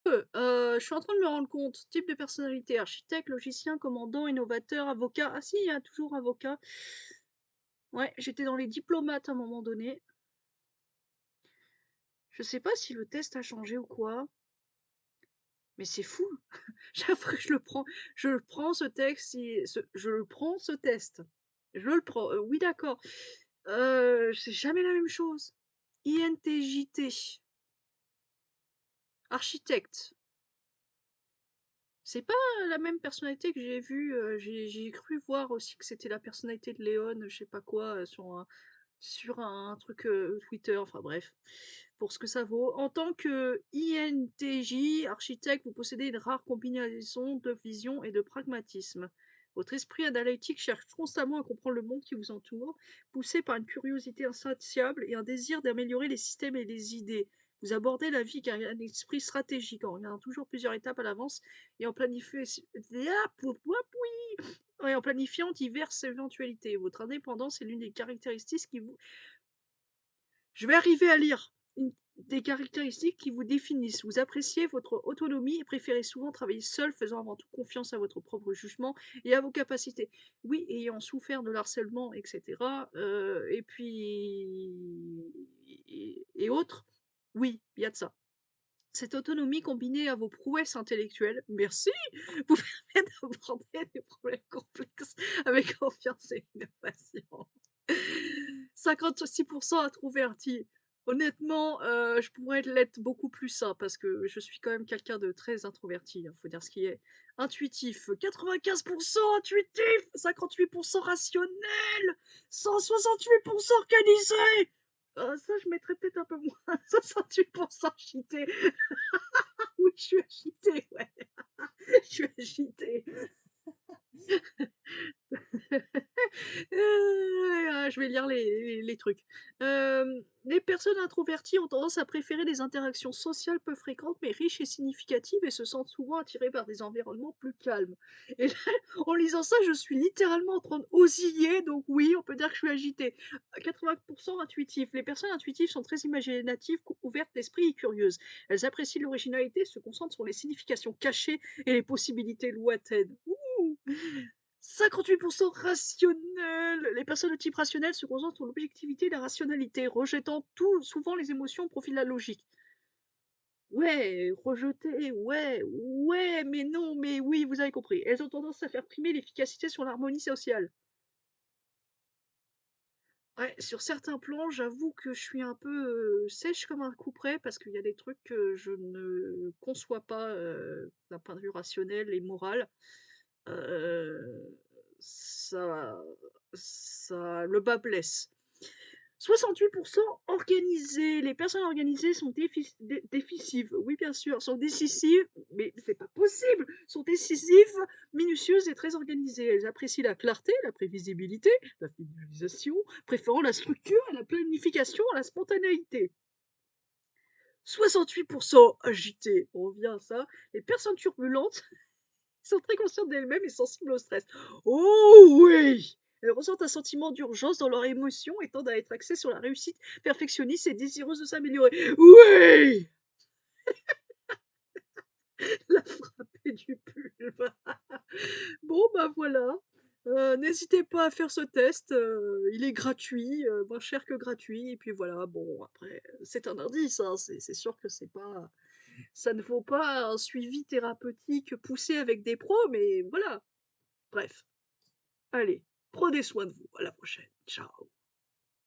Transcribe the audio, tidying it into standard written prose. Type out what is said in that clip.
Je suis en train de me rendre compte. Type de personnalité, architecte, logicien, commandant, innovateur, avocat. Ah si, il y a toujours avocat. Ouais, j'étais dans les diplomates à un moment donné. Je sais pas si le test a changé ou quoi, mais c'est fou. Chaque fois que je le prends ce texte, je le prends ce test. Je le prends. Oui, d'accord. C'est jamais la même chose. INTJT. Architecte. C'est pas la même personnalité que j'ai vue. J'ai cru voir aussi que c'était la personnalité de Léon, je sais pas quoi, sur un truc Twitter, enfin bref, pour ce que ça vaut. En tant que INTJ, architecte, vous possédez une rare combinaison de vision et de pragmatisme. Votre esprit analytique cherche constamment à comprendre le monde qui vous entoure, poussé par une curiosité insatiable et un désir d'améliorer les systèmes et les idées. Vous abordez la vie avec un esprit stratégique, en regardant toujours plusieurs étapes à l'avance et en planifiant diverses éventualités. Votre indépendance est l'une des caractéristiques qui vous je vais arriver à lire des caractéristiques qui vous définissent. Vous appréciez votre autonomie et préférez souvent travailler seul, faisant avant tout confiance à votre propre jugement et à vos capacités. Oui, ayant souffert de l'harcèlement, etc. Et puis et autres. Oui, il y a de ça. Cette autonomie combinée à vos prouesses intellectuelles, merci, vous permet d'aborder des problèmes complexes avec confiance et innovation. 56% introverti. Honnêtement, je pourrais l'être beaucoup plus, hein, parce que je suis quand même quelqu'un de très introverti, hein, faut dire ce qui est. Intuitif, 95% intuitif, 58% rationnel, 168% organisé. Ça, je mettrais peut-être un peu moins, 68% cheaté. Oui, je suis agitée, ouais. Je suis agitée. Je vais lire les trucs. Les personnes introverties ont tendance à préférer des interactions sociales peu fréquentes mais riches et significatives et se sentent souvent attirées par des environnements plus calmes. Et là, en lisant ça, je suis littéralement en train d'osciller, donc oui, on peut dire que je suis agitée. 80% intuitif. Les personnes intuitives sont très imaginatives, ouvertes d'esprit et curieuses. Elles apprécient l'originalité, se concentrent sur les significations cachées et les possibilités lointaines. Ouh. 58% rationnel. Les personnes de type rationnel se concentrent sur l'objectivité et la rationalité, rejetant souvent les émotions au profit de la logique. Ouais, rejeter, ouais, ouais, mais non, mais oui, vous avez compris. Elles ont tendance à faire primer l'efficacité sur l'harmonie sociale. Ouais, sur certains plans, j'avoue que je suis un peu sèche comme un couperet parce qu'il y a des trucs que je ne conçois pas d'un point de vue rationnel et moral. Ça le bas blesse. 68% organisés. Les personnes organisées sont déficives. Oui, bien sûr, sont décisives, mais c'est pas possible. Sont décisives, minutieuses et très organisées. Elles apprécient la clarté, la prévisibilité, la finalisation, préférant la structure et la planification à la spontanéité. 68% agitées. On revient à ça. Les personnes turbulentes sont très conscientes d'elles-mêmes et sensibles au stress. Oh oui! Elles ressentent un sentiment d'urgence dans leurs émotions et tendent à être axées sur la réussite perfectionniste et désireuses de s'améliorer. Oui! La frappée du pulve. Bon, bah voilà. N'hésitez pas à faire ce test. Il est gratuit, moins cher que gratuit. Et puis voilà, bon, après, c'est un indice. Hein, c'est sûr que c'est pas, ça ne vaut pas un suivi thérapeutique poussé avec des pros, mais voilà. Bref. Allez, prenez soin de vous. À la prochaine. Ciao.